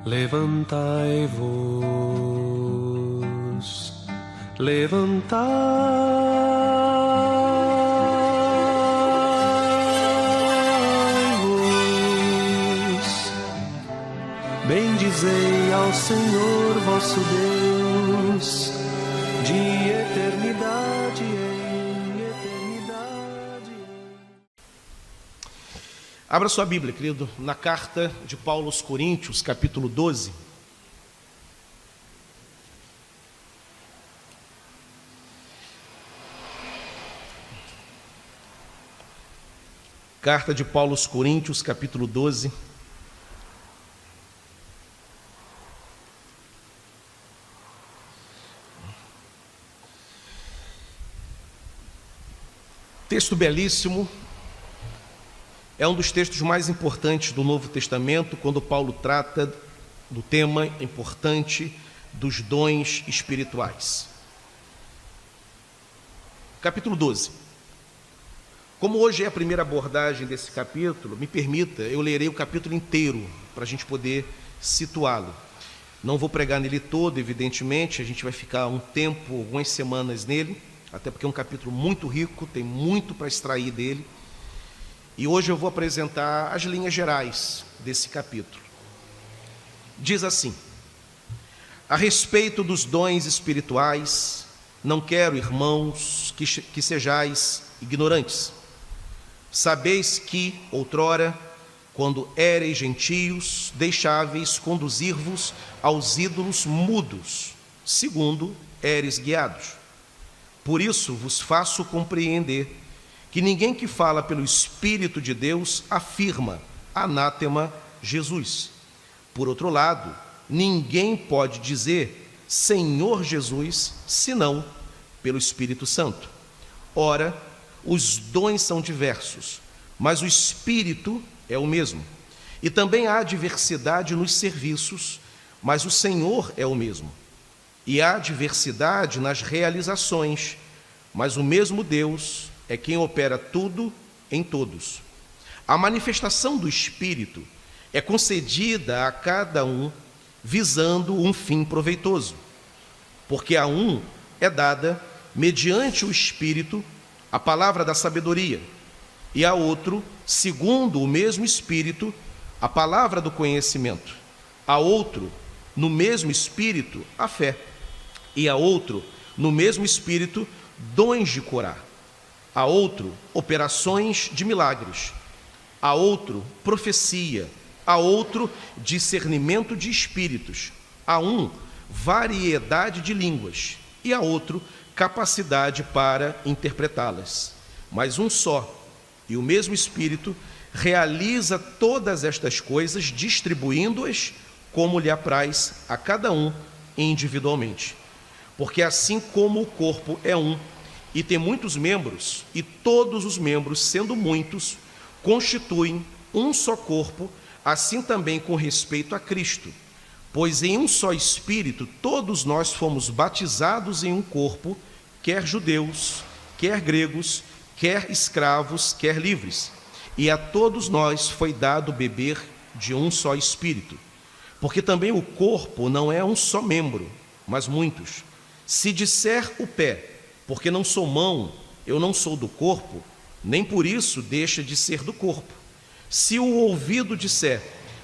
Levantai-vos, levantai-vos, bendizei ao Senhor vosso Deus, de eternidade em eternidade. Abra sua Bíblia, querido, na carta de Paulo aos Coríntios, capítulo 12. Carta de Paulo aos Coríntios, capítulo 12. Texto belíssimo. É um dos textos mais importantes do Novo Testamento, quando Paulo trata do tema importante dos dons espirituais. Capítulo 12. Como hoje é a primeira abordagem desse capítulo, me permita, eu lerei o capítulo inteiro, para a gente poder situá-lo. Não vou pregar nele todo, evidentemente, a gente vai ficar um tempo, algumas semanas nele, até porque é um capítulo muito rico, tem muito para extrair dele. E hoje eu vou apresentar as linhas gerais desse capítulo. Diz assim: a respeito dos dons espirituais, não quero, irmãos, que sejais ignorantes. Sabeis que, outrora, quando éreis gentios, deixáveis conduzir-vos aos ídolos mudos, segundo éreis guiados. Por isso vos faço compreender que ninguém que fala pelo Espírito de Deus afirma anátema Jesus. Por outro lado, ninguém pode dizer Senhor Jesus, senão pelo Espírito Santo. Ora, os dons são diversos, mas o Espírito é o mesmo. E também há diversidade nos serviços, mas o Senhor é o mesmo. E há diversidade nas realizações, mas o mesmo Deus é quem opera tudo em todos. A manifestação do Espírito é concedida a cada um visando um fim proveitoso, porque a um é dada, mediante o Espírito, a palavra da sabedoria, e a outro, segundo o mesmo Espírito, a palavra do conhecimento, a outro, no mesmo Espírito, a fé, e a outro, no mesmo Espírito, dons de curar, a outro, operações de milagres, a outro, profecia, a outro, discernimento de espíritos, a um, variedade de línguas, e a outro, capacidade para interpretá-las. Mas um só e o mesmo Espírito realiza todas estas coisas, distribuindo-as como lhe apraz a cada um individualmente. Porque assim como o corpo é um, e tem muitos membros, e todos os membros, sendo muitos, constituem um só corpo, assim também com respeito a Cristo. Pois em um só Espírito todos nós fomos batizados em um corpo, quer judeus, quer gregos, quer escravos, quer livres. E a todos nós foi dado beber de um só Espírito. Porque também o corpo não é um só membro, mas muitos. Se disser o pé, porque não sou mão, eu não sou do corpo, nem por isso deixa de ser do corpo. Se o ouvido disser,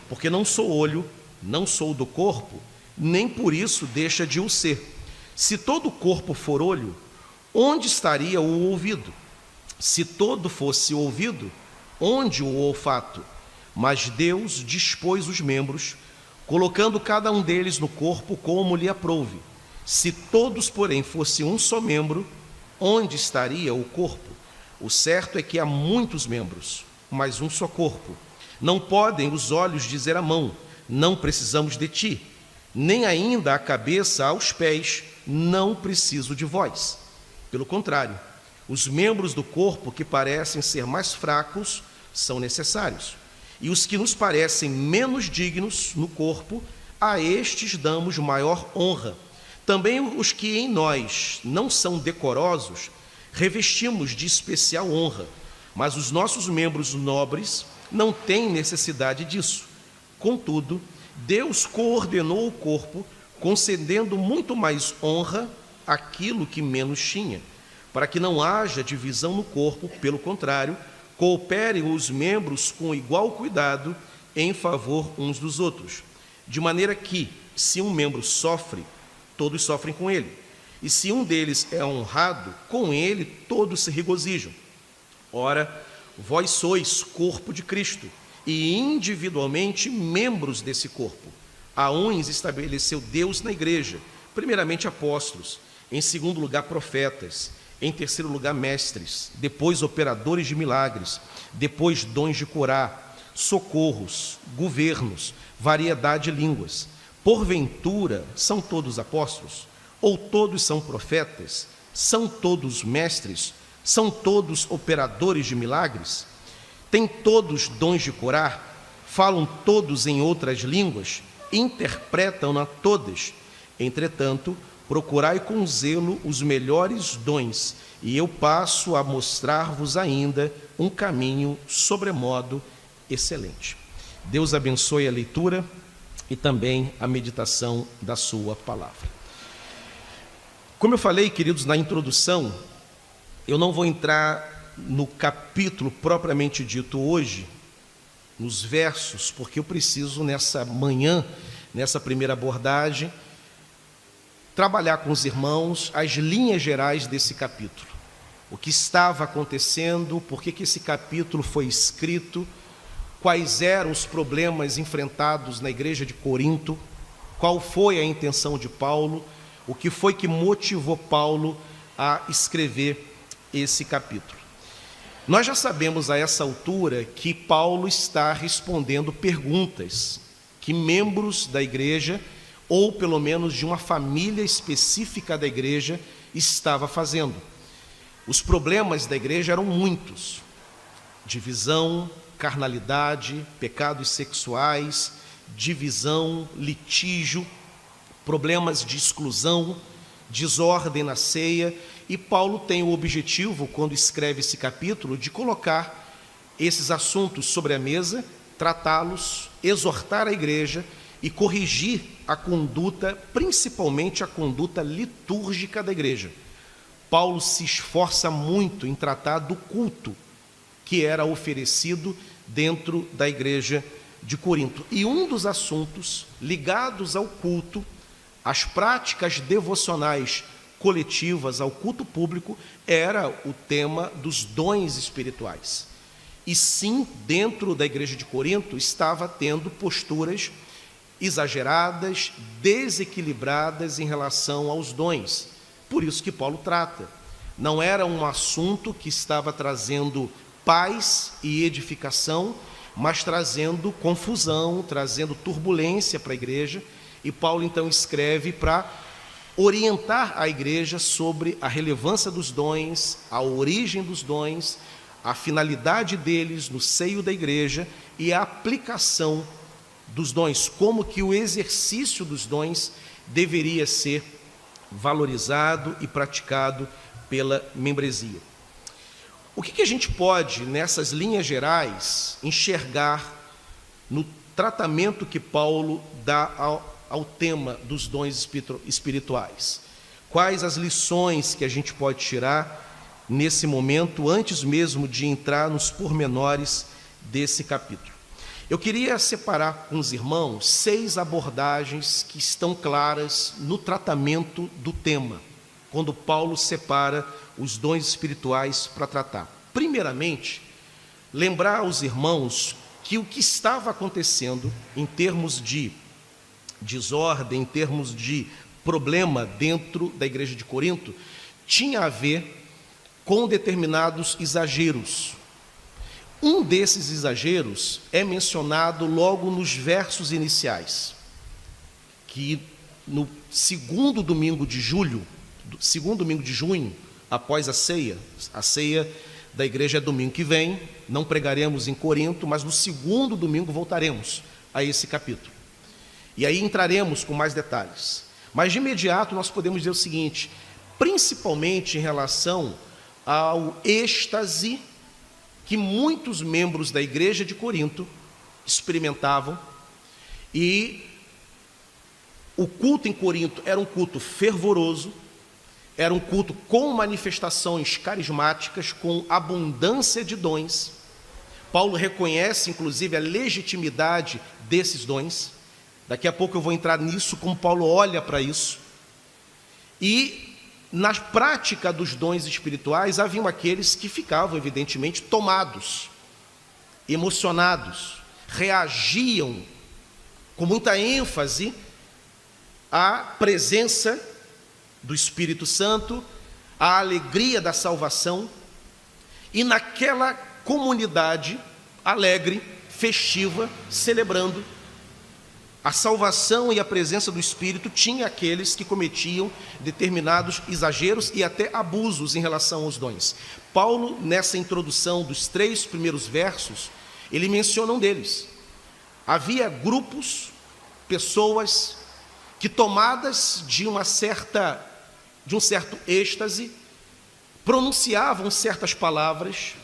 porque não sou olho, não sou do corpo, nem por isso deixa de o ser. Se todo o corpo for olho, onde estaria o ouvido? Se todo fosse ouvido, onde o olfato? Mas Deus dispôs os membros, colocando cada um deles no corpo como lhe aprouve. Se todos, porém, fosse um só membro, onde estaria o corpo? O certo é que há muitos membros, mas um só corpo. Não podem os olhos dizer à mão, não precisamos de ti, nem ainda a cabeça aos pés, não preciso de vós. Pelo contrário, os membros do corpo que parecem ser mais fracos são necessários, e os que nos parecem menos dignos no corpo, a estes damos maior honra. Também os que em nós não são decorosos, revestimos de especial honra, mas os nossos membros nobres não têm necessidade disso. Contudo, Deus coordenou o corpo, concedendo muito mais honra àquilo que menos tinha, para que não haja divisão no corpo, pelo contrário, cooperem os membros com igual cuidado em favor uns dos outros, de maneira que, se um membro sofre, todos sofrem com ele, e se um deles é honrado, com ele todos se regozijam. Ora, vós sois corpo de Cristo, e individualmente membros desse corpo. A uns estabeleceu Deus na igreja, primeiramente apóstolos, em segundo lugar profetas, em terceiro lugar mestres, depois operadores de milagres, depois dons de curar, socorros, governos, variedade de línguas. Porventura, são todos apóstolos? Ou todos são profetas? São todos mestres? São todos operadores de milagres? Têm todos dons de curar? Falam todos em outras línguas? Interpretam-na todas? Entretanto, procurai com zelo os melhores dons, e eu passo a mostrar-vos ainda um caminho sobremodo excelente. Deus abençoe a leitura e também a meditação da sua palavra. Como eu falei, queridos, na introdução, eu não vou entrar no capítulo propriamente dito hoje, nos versos, porque eu preciso nessa manhã, nessa primeira abordagem, trabalhar com os irmãos as linhas gerais desse capítulo. O que estava acontecendo, por que esse capítulo foi escrito, quais eram os problemas enfrentados na igreja de Corinto, qual foi a intenção de Paulo, o que foi que motivou Paulo a escrever esse capítulo. Nós já sabemos a essa altura que Paulo está respondendo perguntas que membros da igreja, ou pelo menos de uma família específica da igreja, estava fazendo. Os problemas da igreja eram muitos: divisão, carnalidade, pecados sexuais, divisão, litígio, problemas de exclusão, desordem na ceia. E Paulo tem o objetivo, quando escreve esse capítulo, de colocar esses assuntos sobre a mesa, tratá-los, exortar a igreja e corrigir a conduta, principalmente a conduta litúrgica da igreja. Paulo se esforça muito em tratar do culto que era oferecido dentro da igreja de Corinto. E um dos assuntos ligados ao culto, às práticas devocionais coletivas, ao culto público, era o tema dos dons espirituais. E sim, dentro da igreja de Corinto, estava tendo posturas exageradas, desequilibradas em relação aos dons. Por isso que Paulo trata. Não era um assunto que estava trazendo paz e edificação, mas trazendo confusão, trazendo turbulência para a igreja. E Paulo então escreve para orientar a igreja sobre a relevância dos dons, a origem dos dons, a finalidade deles no seio da igreja e a aplicação dos dons, como que o exercício dos dons deveria ser valorizado e praticado pela membresia. O que a gente pode, nessas linhas gerais, enxergar no tratamento que Paulo dá ao tema dos dons espirituais? Quais as lições que a gente pode tirar nesse momento, antes mesmo de entrar nos pormenores desse capítulo? Eu queria separar com os irmãos 6 abordagens que estão claras no tratamento do tema, quando Paulo separa os dons espirituais para tratar. Primeiramente, lembrar aos irmãos que o que estava acontecendo em termos de desordem, em termos de problema dentro da igreja de Corinto, tinha a ver com determinados exageros. Um desses exageros é mencionado logo nos versos iniciais, que no segundo domingo de junho, após a ceia da igreja é domingo que vem, não pregaremos em Corinto, mas no segundo domingo voltaremos a esse capítulo. E aí entraremos com mais detalhes. Mas de imediato nós podemos dizer o seguinte, principalmente em relação ao êxtase que muitos membros da igreja de Corinto experimentavam, e o culto em Corinto era um culto fervoroso, era um culto com manifestações carismáticas, com abundância de dons. Paulo reconhece, inclusive, a legitimidade desses dons. Daqui a pouco eu vou entrar nisso, como Paulo olha para isso. E na prática dos dons espirituais, haviam aqueles que ficavam, evidentemente, tomados, emocionados, reagiam com muita ênfase à presença do Espírito Santo, à alegria da salvação, e naquela comunidade alegre, festiva, celebrando a salvação e a presença do Espírito, tinha aqueles que cometiam determinados exageros e até abusos em relação aos dons. Paulo, nessa introdução dos 3 primeiros versos, ele menciona um deles. Havia grupos, pessoas que, tomadas de um certo êxtase, pronunciavam certas palavras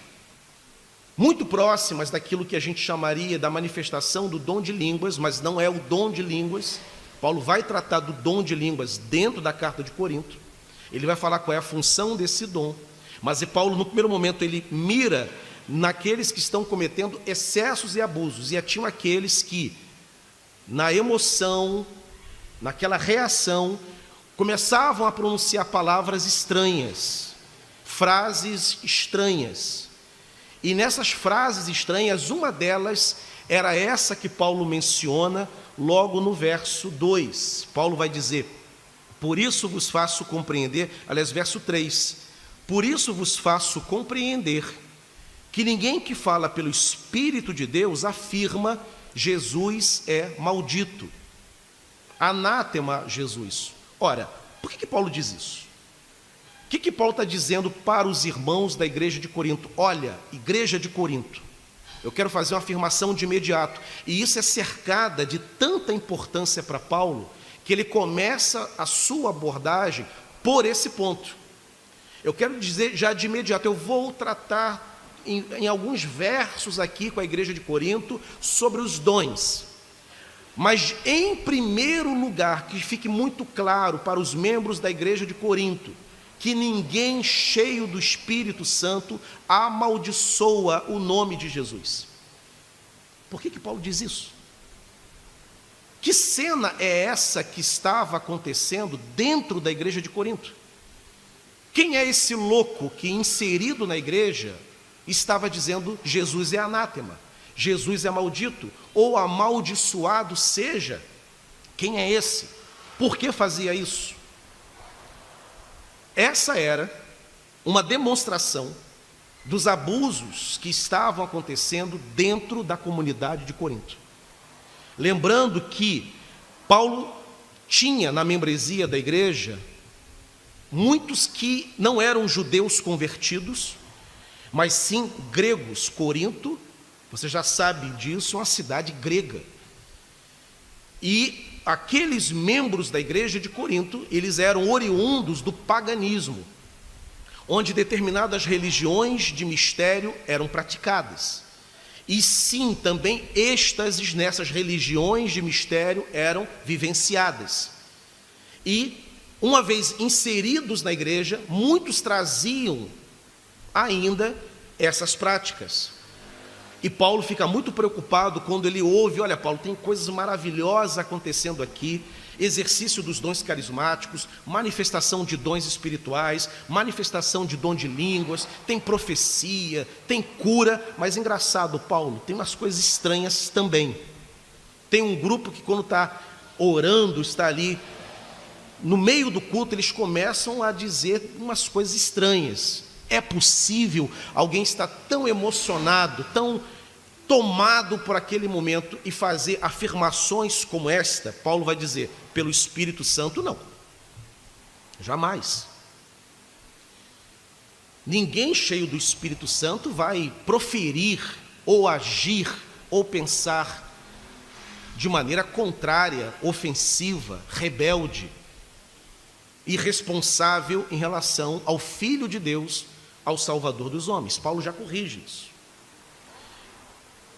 muito próximas daquilo que a gente chamaria da manifestação do dom de línguas, mas não é o dom de línguas. Paulo vai tratar do dom de línguas dentro da carta de Corinto. Ele vai falar qual é a função desse dom. Mas Paulo, no primeiro momento, ele mira naqueles que estão cometendo excessos e abusos. E tinham aqueles que, na emoção, naquela reação, começavam a pronunciar palavras estranhas, frases estranhas. E nessas frases estranhas, uma delas era essa que Paulo menciona logo no verso 2. Paulo vai dizer: por isso vos faço compreender, aliás, verso 3, por isso vos faço compreender que ninguém que fala pelo Espírito de Deus afirma Jesus é maldito. Anátema Jesus. Ora, por que Paulo diz isso? O que Paulo está dizendo para os irmãos da igreja de Corinto? Olha, igreja de Corinto, eu quero fazer uma afirmação de imediato, e isso é cercada de tanta importância para Paulo, que ele começa a sua abordagem por esse ponto. Eu quero dizer já de imediato, eu vou tratar em alguns versos aqui com a igreja de Corinto sobre os dons. Mas em primeiro lugar, que fique muito claro para os membros da igreja de Corinto, que ninguém cheio do Espírito Santo amaldiçoa o nome de Jesus. Por que Paulo diz isso? Que cena é essa que estava acontecendo dentro da igreja de Corinto? Quem é esse louco que, inserido na igreja, estava dizendo Jesus é anátema, Jesus é maldito, ou amaldiçoado seja? Quem é esse? Por que fazia isso? Essa era uma demonstração dos abusos que estavam acontecendo dentro da comunidade de Corinto. Lembrando que Paulo tinha na membresia da igreja muitos que não eram judeus convertidos, mas sim gregos. Corinto, você já sabe disso, é uma cidade grega. E aqueles membros da igreja de Corinto, eles eram oriundos do paganismo, onde determinadas religiões de mistério eram praticadas. E sim, também êxtases nessas religiões de mistério eram vivenciadas. E, uma vez inseridos na igreja, muitos traziam ainda essas práticas. E Paulo fica muito preocupado quando ele ouve: olha, Paulo, tem coisas maravilhosas acontecendo aqui, exercício dos dons carismáticos, manifestação de dons espirituais, manifestação de dom de línguas, tem profecia, tem cura, mas engraçado, Paulo, tem umas coisas estranhas também. Tem um grupo que, quando está orando, está ali no meio do culto, eles começam a dizer umas coisas estranhas. É possível alguém estar tão emocionado, tão tomado por aquele momento e fazer afirmações como esta? Paulo vai dizer: pelo Espírito Santo, não. Jamais. Ninguém cheio do Espírito Santo vai proferir, ou agir, ou pensar de maneira contrária, ofensiva, rebelde, irresponsável em relação ao Filho de Deus, ao Salvador dos homens. Paulo já corrige isso.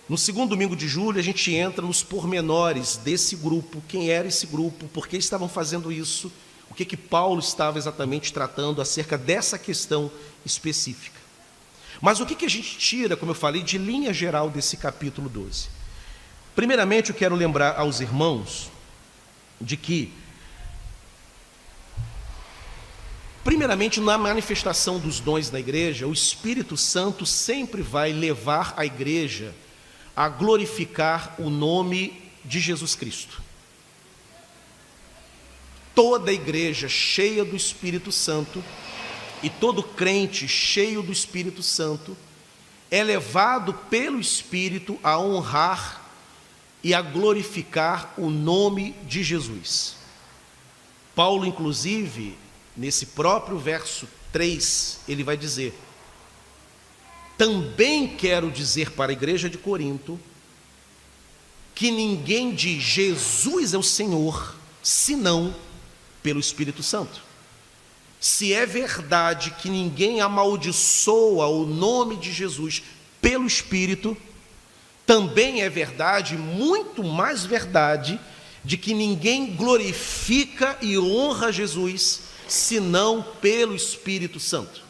No segundo domingo de julho, a gente entra nos pormenores desse grupo, quem era esse grupo, por que estavam fazendo isso, o que Paulo estava exatamente tratando acerca dessa questão específica. Mas o que a gente tira, como eu falei, de linha geral desse capítulo 12? Primeiramente, eu quero lembrar aos irmãos de que, primeiramente, na manifestação dos dons da igreja, o Espírito Santo sempre vai levar a igreja a glorificar o nome de Jesus Cristo. Toda igreja cheia do Espírito Santo e todo crente cheio do Espírito Santo é levado pelo Espírito a honrar e a glorificar o nome de Jesus. Paulo, inclusive, nesse próprio verso 3, ele vai dizer: também quero dizer para a igreja de Corinto que ninguém diz Jesus é o Senhor, senão pelo Espírito Santo. Se é verdade que ninguém amaldiçoa o nome de Jesus pelo Espírito, também é verdade, muito mais verdade, de que ninguém glorifica e honra Jesus, senão pelo Espírito Santo.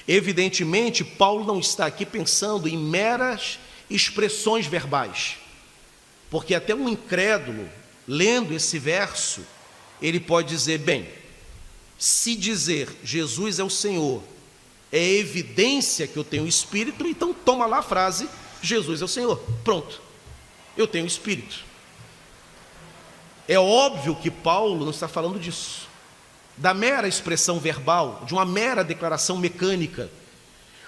Evidentemente, Paulo não está aqui pensando em meras expressões verbais, porque até um incrédulo, lendo esse verso, ele pode dizer, bem, se dizer Jesus é o Senhor é evidência que eu tenho Espírito, então toma lá a frase, Jesus é o Senhor, pronto, eu tenho Espírito. É óbvio que Paulo não está falando disso, da mera expressão verbal, de uma mera declaração mecânica.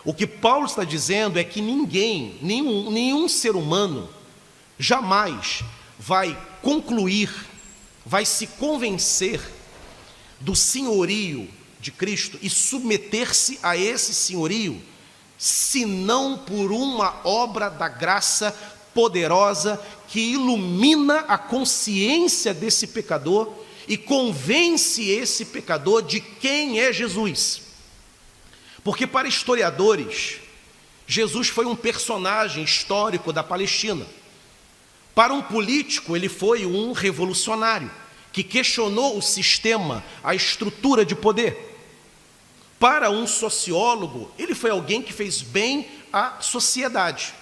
O que Paulo está dizendo é que ninguém, nenhum ser humano, jamais vai concluir, vai se convencer do senhorio de Cristo e submeter-se a esse senhorio, senão por uma obra da graça poderosa que ilumina a consciência desse pecador e convence esse pecador de quem é Jesus. Porque para historiadores, Jesus foi um personagem histórico da Palestina. Para um político, ele foi um revolucionário, que questionou o sistema, a estrutura de poder. Para um sociólogo, ele foi alguém que fez bem à sociedade.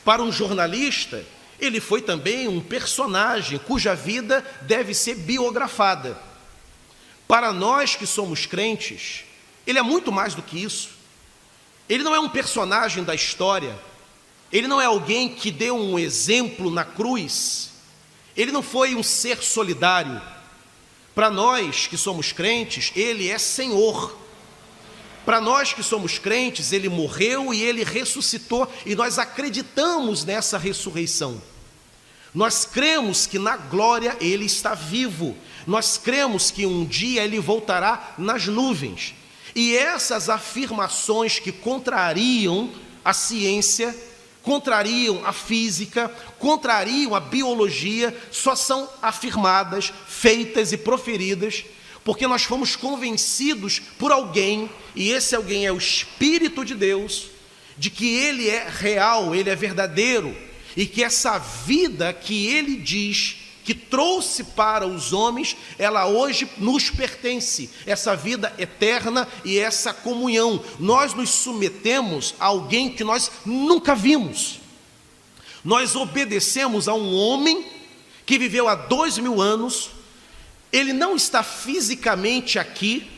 Para um jornalista, ele foi também um personagem cuja vida deve ser biografada. Para nós que somos crentes, ele é muito mais do que isso. Ele não é um personagem da história, ele não é alguém que deu um exemplo na cruz, ele não foi um ser solidário. Para nós que somos crentes, ele é Senhor. Para nós que somos crentes, ele morreu e ele ressuscitou, e nós acreditamos nessa ressurreição. Nós cremos que na glória ele está vivo. Nós cremos que um dia ele voltará nas nuvens. E essas afirmações que contrariam a ciência, contrariam a física, contrariam a biologia, só são afirmadas, feitas e proferidas, porque nós fomos convencidos por alguém, e esse alguém é o Espírito de Deus, de que ele é real, ele é verdadeiro, e que essa vida que ele diz que trouxe para os homens, ela hoje nos pertence, essa vida eterna e essa comunhão. Nós nos submetemos a alguém que nós nunca vimos. Nós obedecemos a um homem que viveu há 2000 anos, ele não está fisicamente aqui,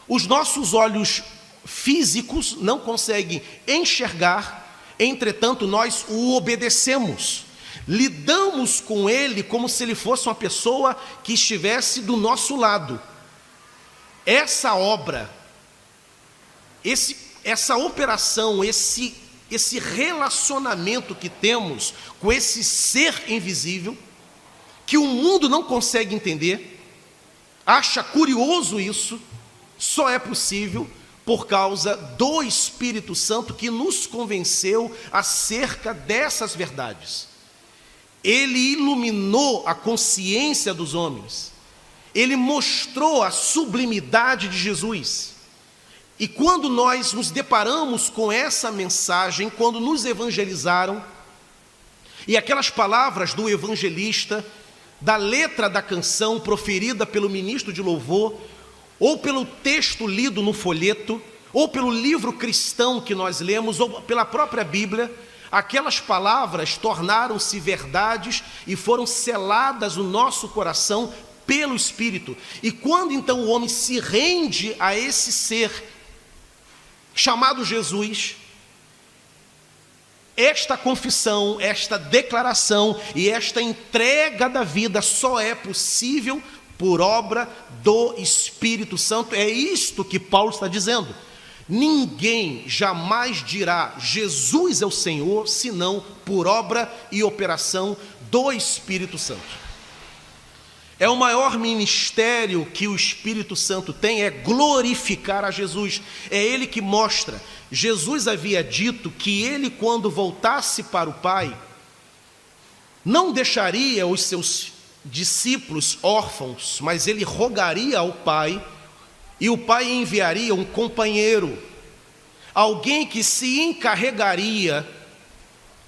os nossos olhos físicos não conseguem enxergar, entretanto nós o obedecemos. Lidamos com ele como se ele fosse uma pessoa que estivesse do nosso lado. Essa obra, essa operação, esse relacionamento que temos com esse ser invisível, que o mundo não consegue entender, acha curioso isso, só é possível por causa do Espírito Santo que nos convenceu acerca dessas verdades. Ele iluminou a consciência dos homens, ele mostrou a sublimidade de Jesus. E quando nós nos deparamos com essa mensagem, quando nos evangelizaram, E aquelas palavras do evangelista, da letra da canção proferida pelo ministro de louvor, ou pelo texto lido no folheto, ou pelo livro cristão que nós lemos, ou pela própria Bíblia, aquelas palavras tornaram-se verdades e foram seladas no nosso coração pelo Espírito. E quando então o homem se rende a esse ser chamado Jesus, esta confissão, esta declaração e esta entrega da vida só é possível por obra do Espírito Santo. É isto que Paulo está dizendo. Ninguém jamais dirá Jesus é o Senhor, senão por obra e operação do Espírito Santo. É o maior ministério que o Espírito Santo tem, é glorificar a Jesus. É Ele que mostra. Jesus havia dito que Ele, quando voltasse para o Pai, não deixaria os seus discípulos órfãos, mas Ele rogaria ao Pai, e o Pai enviaria um companheiro, alguém que se encarregaria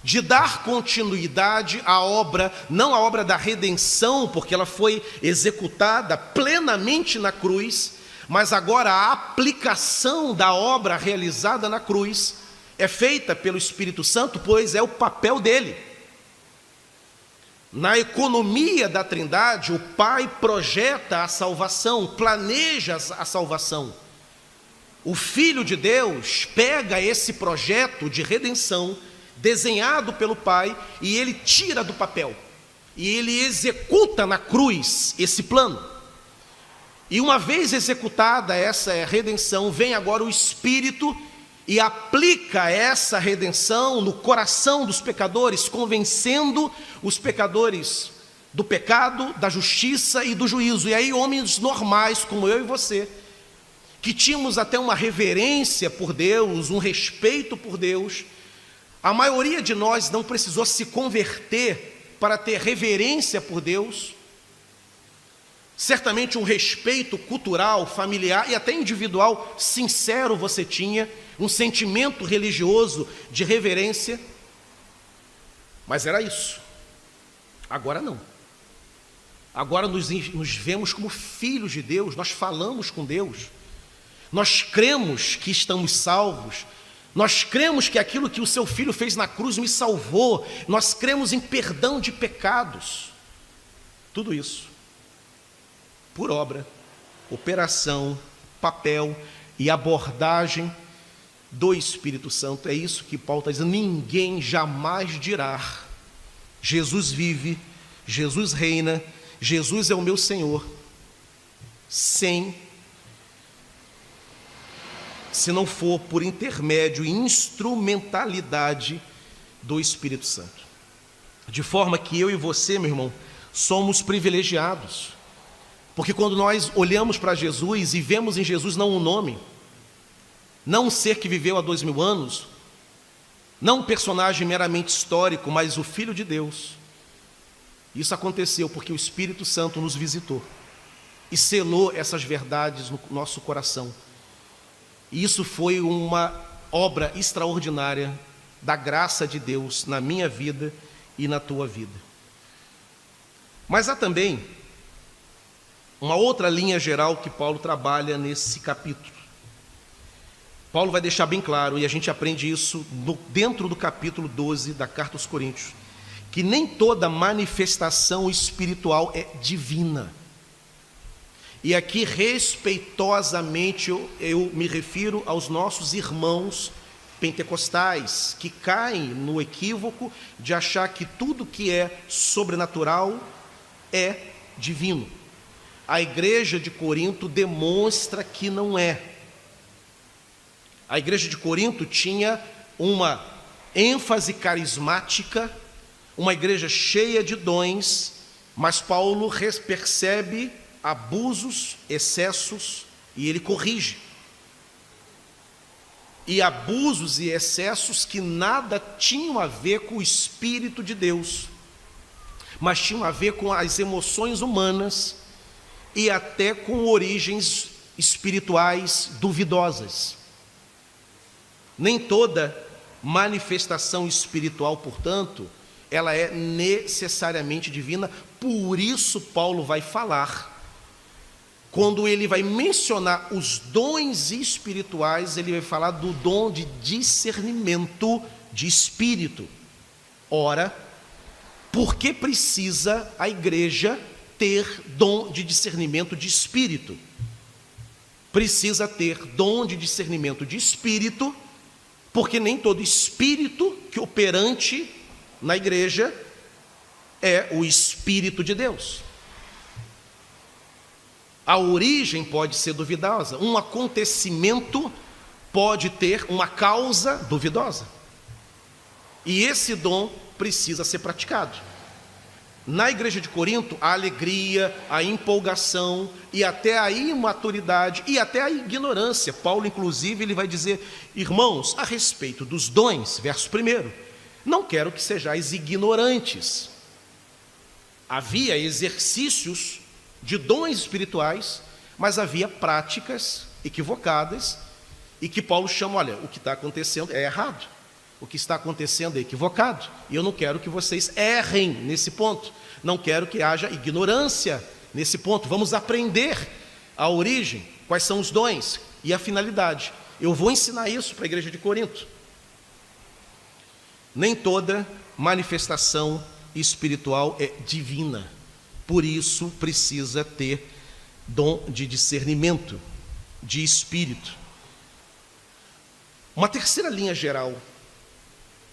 de dar continuidade à obra, não à obra da redenção, porque ela foi executada plenamente na cruz, mas agora a aplicação da obra realizada na cruz é feita pelo Espírito Santo, pois é o papel dele. Na economia da Trindade, o Pai projeta a salvação, planeja a salvação. O Filho de Deus pega esse projeto de redenção desenhado pelo Pai e ele tira do papel. E ele executa na cruz esse plano. E uma vez executada essa redenção, vem agora o Espírito e aplica essa redenção no coração dos pecadores, convencendo os pecadores do pecado, da justiça e do juízo. E aí homens normais como eu e você, que tínhamos até uma reverência por Deus, um respeito por Deus, a maioria de nós não precisou se converter para ter reverência por Deus. Certamente um respeito cultural, familiar e até individual sincero você tinha, um sentimento religioso de reverência, mas era isso. Agora não. Agora nos vemos como filhos de Deus, nós falamos com Deus, nós cremos que estamos salvos, nós cremos que aquilo que o seu Filho fez na cruz me salvou, nós cremos em perdão de pecados. Tudo isso por obra, operação, papel e abordagem do Espírito Santo. É isso que Paulo está dizendo. Ninguém jamais dirá Jesus vive, Jesus reina, Jesus é o meu Senhor, se não for por intermédio e instrumentalidade do Espírito Santo. De forma que eu e você, meu irmão, somos privilegiados. Porque quando nós olhamos para Jesus e vemos em Jesus não um nome, não um ser que viveu há 2000 anos, não um personagem meramente histórico, mas o Filho de Deus. Isso aconteceu porque o Espírito Santo nos visitou e selou essas verdades no nosso coração. E isso foi uma obra extraordinária da graça de Deus na minha vida e na tua vida. Mas há também uma outra linha geral que Paulo trabalha nesse capítulo. Paulo vai deixar bem claro, e a gente aprende isso dentro do capítulo 12 da Carta aos Coríntios, que nem toda manifestação espiritual é divina. E aqui, respeitosamente, eu me refiro aos nossos irmãos pentecostais, que caem no equívoco de achar que tudo que é sobrenatural é divino. A igreja de Corinto demonstra que não é. A igreja de Corinto tinha uma ênfase carismática, uma igreja cheia de dons, mas Paulo percebe abusos, excessos, e ele corrige. E abusos e excessos que nada tinham a ver com o Espírito de Deus, mas tinham a ver com as emoções humanas e até com origens espirituais duvidosas. Nem toda manifestação espiritual, portanto, ela é necessariamente divina. Por isso Paulo vai falar, quando ele vai mencionar os dons espirituais, ele vai falar do dom de discernimento de espírito. Ora, por que precisa a igreja ter dom de discernimento de espírito? Precisa ter dom de discernimento de espírito, porque nem todo espírito que operante na igreja é o Espírito de Deus. A origem pode ser duvidosa, um acontecimento pode ter uma causa duvidosa, e esse dom precisa ser praticado. Na igreja de Corinto, a alegria, a empolgação e até a imaturidade e até a ignorância. Paulo, inclusive, ele vai dizer: irmãos, a respeito dos dons, verso 1, não quero que sejais ignorantes. Havia exercícios de dons espirituais, mas havia práticas equivocadas e que Paulo chama: olha, o que está acontecendo é errado. O que está acontecendo é equivocado, e eu não quero que vocês errem nesse ponto, não quero que haja ignorância nesse ponto. Vamos aprender a origem, quais são os dons e a finalidade. Eu vou ensinar isso para a igreja de Corinto. Nem toda manifestação espiritual é divina, por isso precisa ter dom de discernimento de espírito. Uma terceira linha geral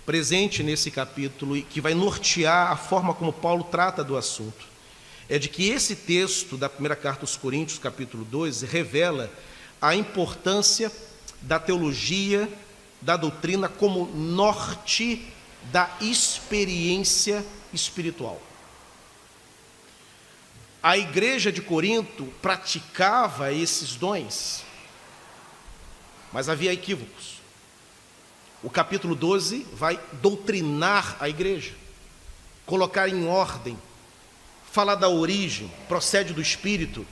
presente nesse capítulo e que vai nortear a forma como Paulo trata do assunto, é de que esse texto da primeira carta aos Coríntios, capítulo 2, revela a importância da teologia, da doutrina como norte da experiência espiritual. A igreja de Corinto praticava esses dons, mas havia equívocos. O capítulo 12 vai doutrinar a igreja, colocar em ordem, falar da origem, procede do Espírito,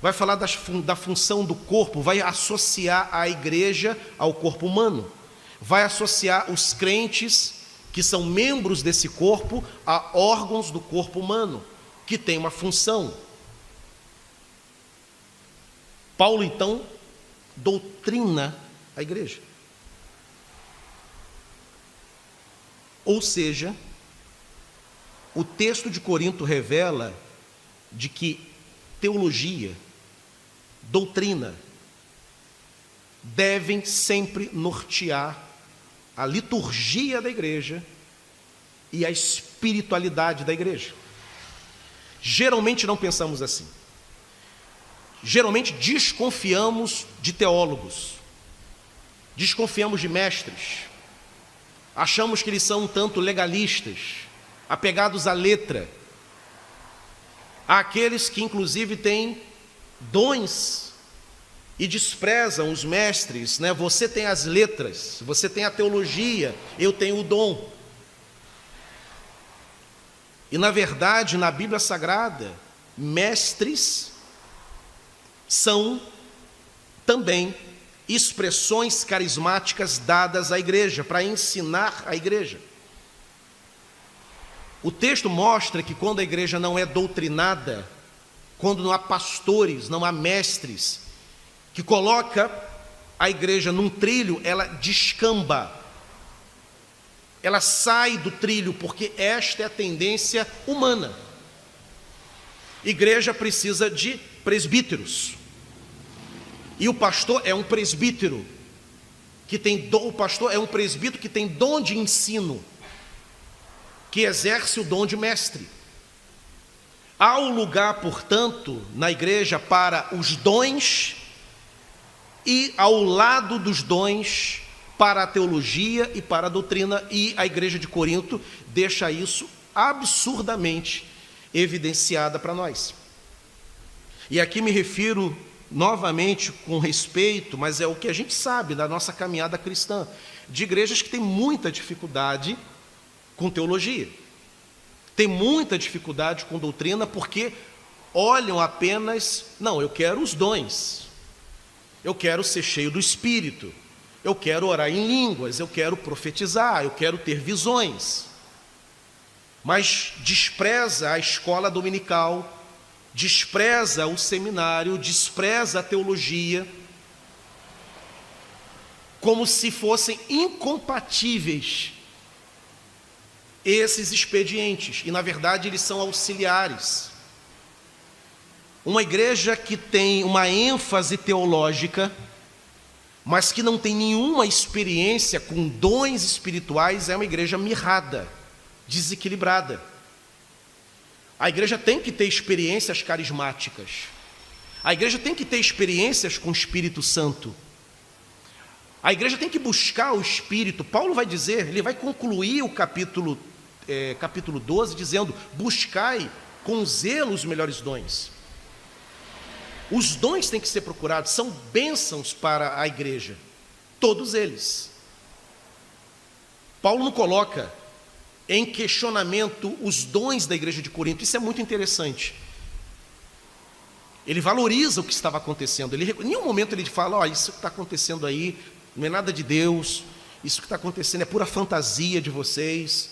vai falar da função do corpo, vai associar a igreja ao corpo humano, vai associar os crentes, que são membros desse corpo, a órgãos do corpo humano, que tem uma função. Paulo, então, doutrina a igreja. Ou seja, o texto de Corinto revela de que teologia, doutrina, devem sempre nortear a liturgia da igreja e a espiritualidade da igreja. Geralmente não pensamos assim. Geralmente desconfiamos de teólogos, desconfiamos de mestres, achamos que eles são um tanto legalistas, apegados à letra. Há aqueles que inclusive têm dons e desprezam os mestres, né? Você tem as letras, você tem a teologia, eu tenho o dom. E na verdade, na Bíblia Sagrada, mestres são também expressões carismáticas dadas à igreja, para ensinar a igreja. O texto mostra que quando a igreja não é doutrinada, quando não há pastores, não há mestres, que coloca a igreja num trilho, ela descamba, ela sai do trilho, porque esta é a tendência humana. Igreja precisa de presbíteros, e o pastor é um presbítero que tem dom, o pastor é um presbítero que tem dom de ensino, que exerce o dom de mestre. Há um lugar, portanto, na igreja para os dons e ao lado dos dons para a teologia e para a doutrina, e a igreja de Corinto deixa isso absurdamente evidenciada para nós. E aqui me refiro novamente com respeito, mas é o que a gente sabe da nossa caminhada cristã, de igrejas que têm muita dificuldade com teologia, tem muita dificuldade com doutrina, porque olham apenas, não, eu quero os dons, eu quero ser cheio do Espírito, eu quero orar em línguas, eu quero profetizar, eu quero ter visões. mas despreza a escola dominical, despreza o seminário, despreza a teologia, como se fossem incompatíveis esses expedientes, e na verdade eles são auxiliares. Uma igreja que tem uma ênfase teológica, mas que não tem nenhuma experiência com dons espirituais, é uma igreja mirrada, desequilibrada. A igreja tem que ter experiências carismáticas, a igreja tem que ter experiências com o Espírito Santo, a igreja tem que buscar o Espírito. Paulo vai dizer, ele vai concluir o capítulo 12, dizendo: buscai com zelo os melhores dons. Os dons têm que ser procurados, são bênçãos para a igreja, todos eles. Paulo não coloca em questionamento os dons da igreja de Corinto, isso é muito interessante. Ele valoriza o que estava acontecendo, em nenhum momento ele fala: isso que está acontecendo aí não é nada de Deus, isso que está acontecendo é pura fantasia de vocês,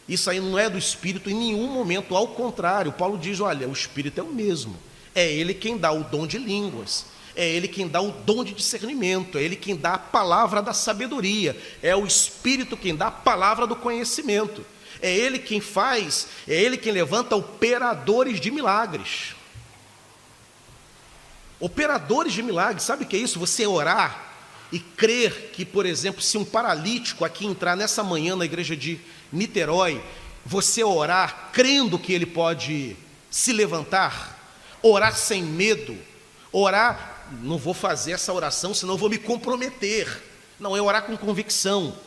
isso aí não é do Espírito em nenhum momento. Ao contrário, Paulo diz: olha, o Espírito é o mesmo, é Ele quem dá o dom de línguas, é Ele quem dá o dom de discernimento, é Ele quem dá a palavra da sabedoria, é o Espírito quem dá a palavra do conhecimento, é Ele quem faz, é Ele quem levanta operadores de milagres. Operadores de milagres, sabe o que é isso? Você orar e crer que, por exemplo, se um paralítico aqui entrar nessa manhã na igreja de Niterói, você orar crendo que ele pode se levantar, orar sem medo, orar, não vou fazer essa oração senão eu vou me comprometer, não, é orar com convicção.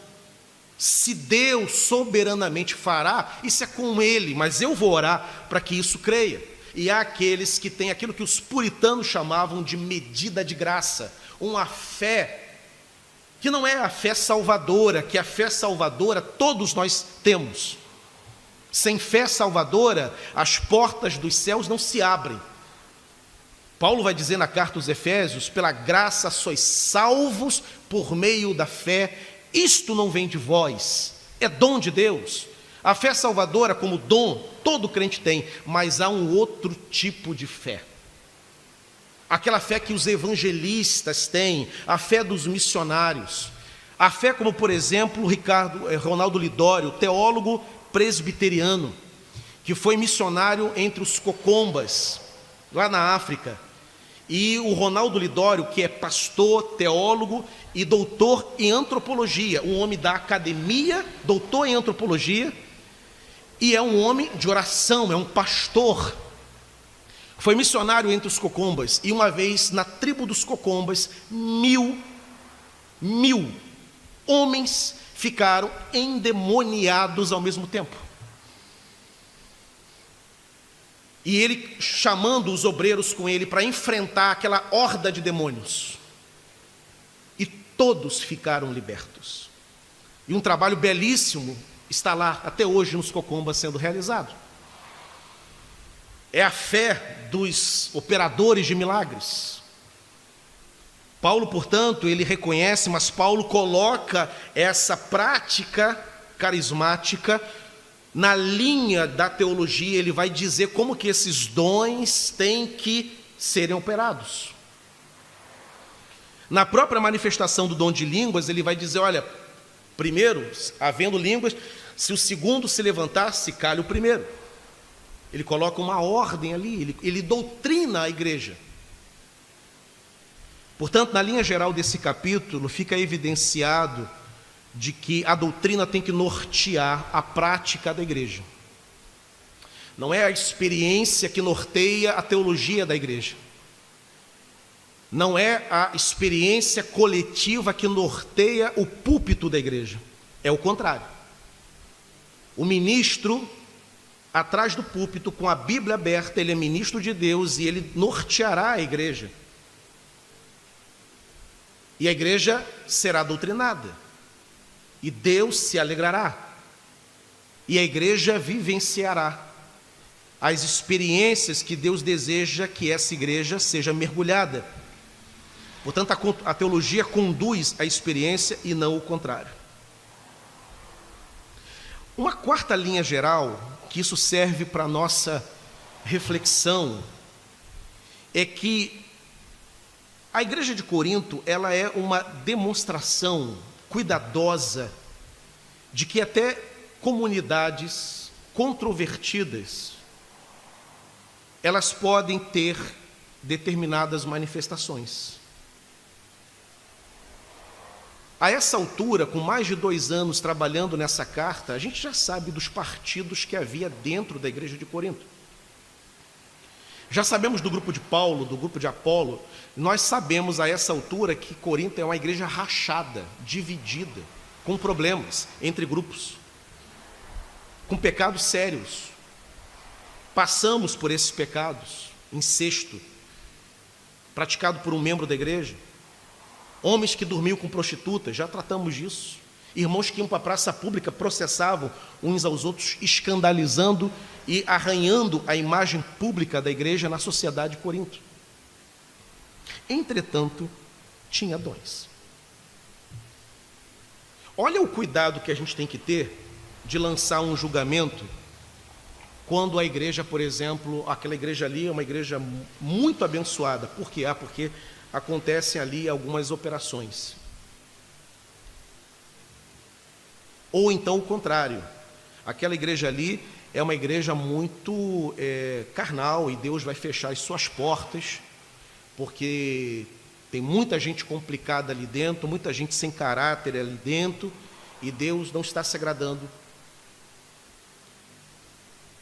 Se Deus soberanamente fará, isso é com Ele, mas eu vou orar para que isso creia. E há aqueles que têm aquilo que os puritanos chamavam de medida de graça, uma fé que não é a fé salvadora, que a fé salvadora todos nós temos. Sem fé salvadora, as portas dos céus não se abrem. Paulo vai dizer na carta aos Efésios: pela graça sois salvos por meio da fé, isto não vem de vós, é dom de Deus. A fé salvadora como dom, todo crente tem, mas há um outro tipo de fé. Aquela fé que os evangelistas têm, a fé dos missionários, a fé como, por exemplo, Ronaldo Lidório, teólogo presbiteriano, que foi missionário entre os cocombas, lá na África, e o Ronaldo Lidório, que é pastor, teólogo e doutor em antropologia, um homem da academia, doutor em antropologia, e é um homem de oração, é um pastor. Foi missionário entre os cocombas, e uma vez na tribo dos cocombas, 1000 homens ficaram endemoniados ao mesmo tempo. E ele chamando os obreiros com ele para enfrentar aquela horda de demônios. E todos ficaram libertos. E um trabalho belíssimo está lá até hoje nos cocombas sendo realizado. É a fé dos operadores de milagres. Paulo, portanto, ele reconhece, mas Paulo coloca essa prática carismática na linha da teologia. Ele vai dizer como que esses dons têm que serem operados. Na própria manifestação do dom de línguas, ele vai dizer: olha, primeiro, havendo línguas, se o segundo se levantar, se calha o primeiro. Ele coloca uma ordem ali, ele doutrina a igreja. Portanto, na linha geral desse capítulo, fica evidenciado de que a doutrina tem que nortear a prática da igreja. Não é a experiência que norteia a teologia da igreja. Não é a experiência coletiva que norteia o púlpito da igreja. É o contrário. O ministro, atrás do púlpito, com a Bíblia aberta, ele é ministro de Deus e ele norteará a igreja. E a igreja será doutrinada. E Deus se alegrará. E a igreja vivenciará as experiências que Deus deseja que essa igreja seja mergulhada. Portanto, a teologia conduz a experiência e não o contrário. Uma quarta linha geral, que isso serve para a nossa reflexão, é que a igreja de Corinto, ela é uma demonstração cuidadosa de que até comunidades controvertidas, elas podem ter determinadas manifestações. A essa altura, com mais de 2 anos trabalhando nessa carta, a gente já sabe dos partidos que havia dentro da igreja de Corinto. Já sabemos do grupo de Paulo, do grupo de Apolo. Nós sabemos a essa altura que Corinto é uma igreja rachada, dividida, com problemas entre grupos, com pecados sérios. Passamos por esses pecados, incesto, praticado por um membro da igreja, homens que dormiam com prostitutas, já tratamos disso, irmãos que iam para a praça pública, processavam uns aos outros, escandalizando e arranhando a imagem pública da igreja na sociedade de Corinto. Entretanto, tinha dons. Olha o cuidado que a gente tem que ter de lançar um julgamento quando a igreja, por exemplo, aquela igreja ali é uma igreja muito abençoada. Por quê? Porque acontecem ali algumas operações. Ou então o contrário, aquela igreja ali é uma igreja muito carnal e Deus vai fechar as suas portas, porque tem muita gente complicada ali dentro, muita gente sem caráter ali dentro, e Deus não está se agradando.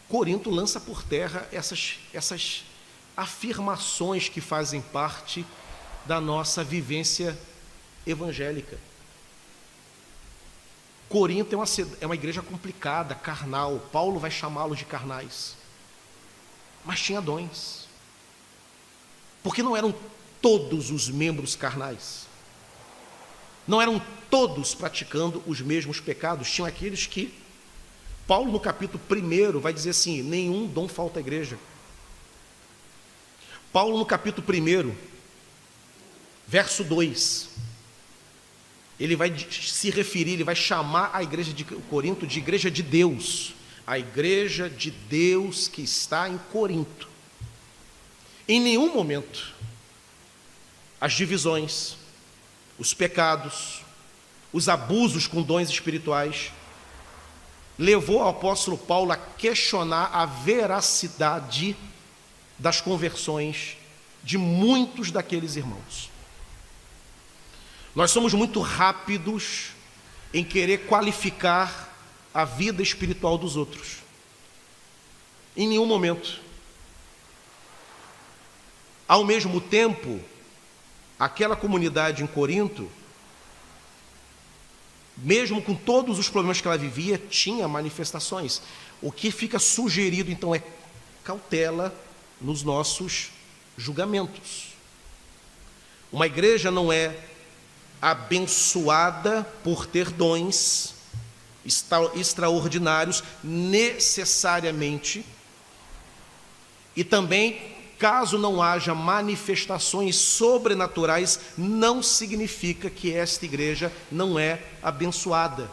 Corinto lança por terra essas afirmações que fazem parte da nossa vivência evangélica. Corinto é uma igreja complicada, carnal. Paulo vai chamá-los de carnais. Mas tinha dons. Porque não eram todos os membros carnais. Não eram todos praticando os mesmos pecados. Tinham aqueles que, Paulo no capítulo 1 vai dizer assim, nenhum dom falta à igreja. Paulo no capítulo 1, verso 2, ele vai se referir, ele vai chamar a igreja de Corinto de igreja de Deus, a igreja de Deus que está em Corinto. Em nenhum momento, as divisões, os pecados, os abusos com dons espirituais, levou ao apóstolo Paulo a questionar a veracidade das conversões de muitos daqueles irmãos. Nós somos muito rápidos em querer qualificar a vida espiritual dos outros. Em nenhum momento. Ao mesmo tempo, aquela comunidade em Corinto, mesmo com todos os problemas que ela vivia, tinha manifestações. O que fica sugerido, então, é cautela nos nossos julgamentos. Uma igreja não é abençoada por ter dons extraordinários necessariamente, e também, caso não haja manifestações sobrenaturais, não significa que esta igreja não é abençoada.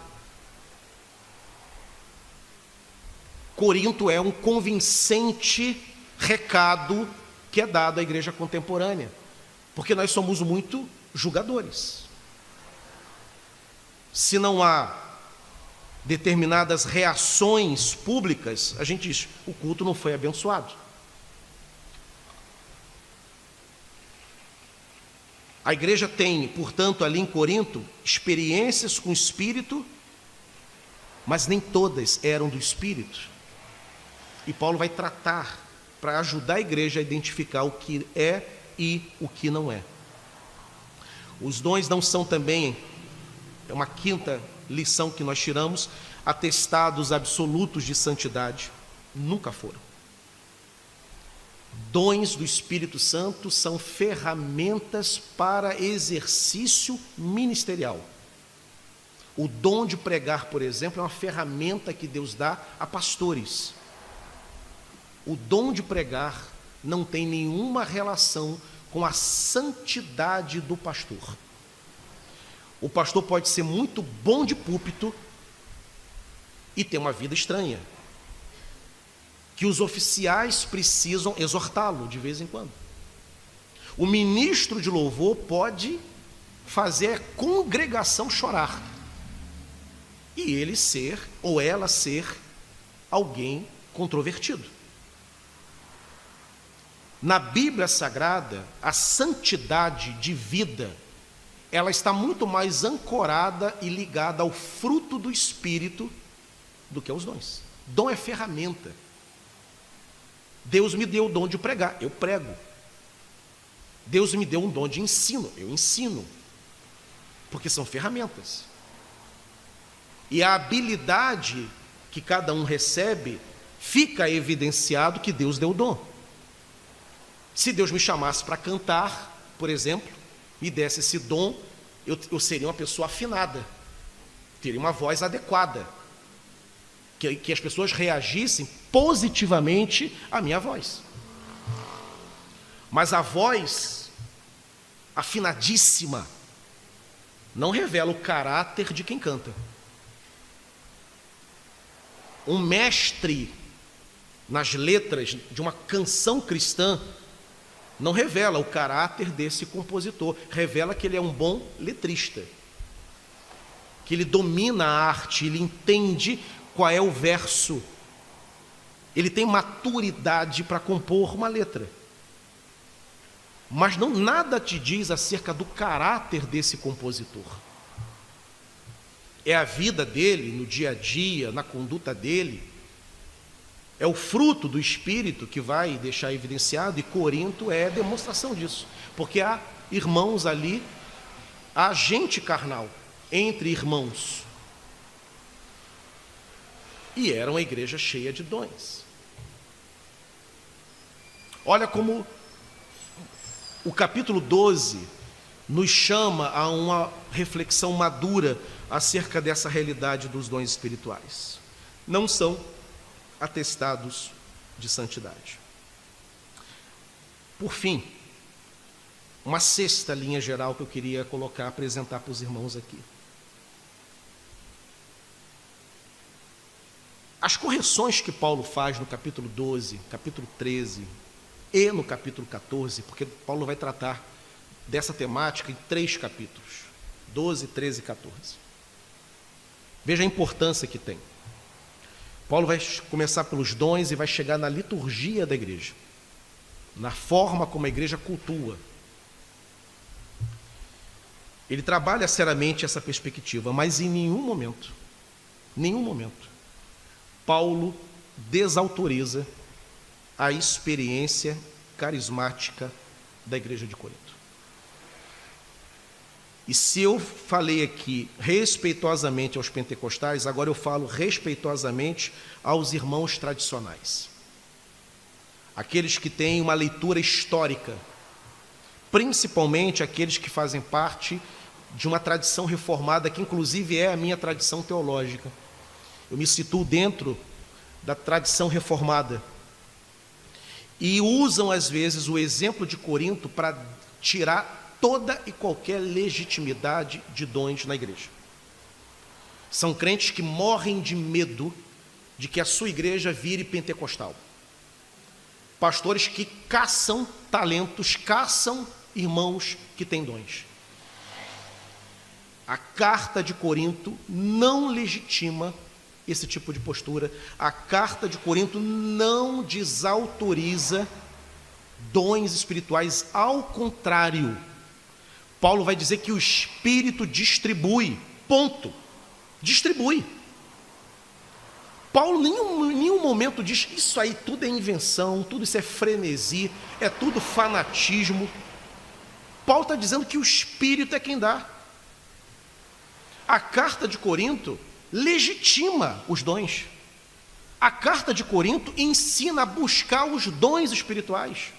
Corinto é um convincente recado que é dado à igreja contemporânea, porque nós somos muito julgadores. Se não há determinadas reações públicas, a gente diz, o culto não foi abençoado. A igreja tem, portanto, ali em Corinto, experiências com o Espírito, mas nem todas eram do Espírito. E Paulo vai tratar para ajudar a igreja a identificar o que é e o que não é. Os dons não são também, é uma quinta lição que nós tiramos, atestados absolutos de santidade. Nunca foram. Dons do Espírito Santo são ferramentas para exercício ministerial. O dom de pregar, por exemplo, é uma ferramenta que Deus dá a pastores. O dom de pregar não tem nenhuma relação com a santidade do pastor. O pastor pode ser muito bom de púlpito, e tem uma vida estranha, que os oficiais precisam exortá-lo de vez em quando. O ministro de louvor pode fazer a congregação chorar, e ele ser, ou ela ser, alguém controvertido. Na Bíblia Sagrada, a santidade de vida, ela está muito mais ancorada e ligada ao fruto do Espírito do que aos dons. Dom é ferramenta. Deus me deu o dom de pregar, eu prego. Deus me deu um dom de ensino, eu ensino. Porque são ferramentas. E a habilidade que cada um recebe, fica evidenciado que Deus deu o dom. Se Deus me chamasse para cantar, por exemplo, me desse esse dom, eu seria uma pessoa afinada, teria uma voz adequada, que as pessoas reagissem positivamente à minha voz. Mas a voz afinadíssima não revela o caráter de quem canta. Um mestre nas letras de uma canção cristã não revela o caráter desse compositor, revela que ele é um bom letrista, que ele domina a arte, ele entende qual é o verso, ele tem maturidade para compor uma letra. Mas nada te diz acerca do caráter desse compositor. É a vida dele, no dia a dia, na conduta dele. É o fruto do Espírito que vai deixar evidenciado, e Corinto é demonstração disso. Porque há irmãos ali, há gente carnal entre irmãos. E era uma igreja cheia de dons. Olha como o capítulo 12 nos chama a uma reflexão madura acerca dessa realidade dos dons espirituais. Não são atestados de santidade. Por fim, uma sexta linha geral que eu queria colocar, apresentar para os irmãos aqui. As correções que Paulo faz no capítulo 12, capítulo 13 e no capítulo 14, porque Paulo vai tratar dessa temática em 3 capítulos, 12, 13 e 14. Veja a importância que tem. Paulo vai começar pelos dons e vai chegar na liturgia da igreja, na forma como a igreja cultua. Ele trabalha seriamente essa perspectiva, mas em nenhum momento, Paulo desautoriza a experiência carismática da igreja de Corinto. E se eu falei aqui respeitosamente aos pentecostais, agora eu falo respeitosamente aos irmãos tradicionais. Aqueles que têm uma leitura histórica, principalmente aqueles que fazem parte de uma tradição reformada, que inclusive é a minha tradição teológica. Eu me situo dentro da tradição reformada. E usam às vezes o exemplo de Corinto para tirar toda e qualquer legitimidade de dons na igreja. São crentes que morrem de medo de que a sua igreja vire pentecostal. Pastores que caçam talentos, caçam irmãos que têm dons. A carta de Corinto não legitima esse tipo de postura. A carta de Corinto não desautoriza dons espirituais, ao contrário. Paulo vai dizer que o Espírito distribui, ponto. Distribui. Paulo em nenhum momento diz, isso aí tudo é invenção, tudo isso é frenesi, é tudo fanatismo. Paulo está dizendo que o Espírito é quem dá. A carta de Corinto legitima os dons. A carta de Corinto ensina a buscar os dons espirituais.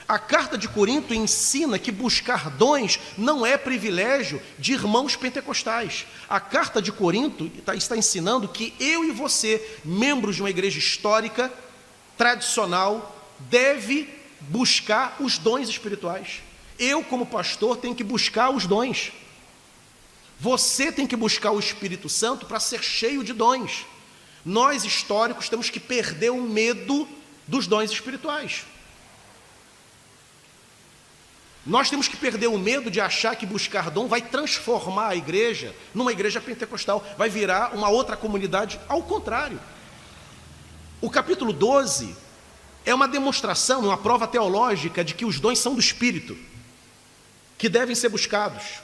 A carta de Corinto ensina que buscar dons não é privilégio de irmãos pentecostais. A carta de Corinto está ensinando que eu e você, membros de uma igreja histórica, tradicional, deve buscar os dons espirituais. Eu, como pastor, tenho que buscar os dons. Você tem que buscar o Espírito Santo para ser cheio de dons. Nós, históricos, temos que perder o medo dos dons espirituais. Nós temos que perder o medo de achar que buscar dom vai transformar a igreja numa igreja pentecostal, vai virar uma outra comunidade. Ao contrário. O capítulo 12 é uma demonstração, uma prova teológica de que os dons são do Espírito, que devem ser buscados.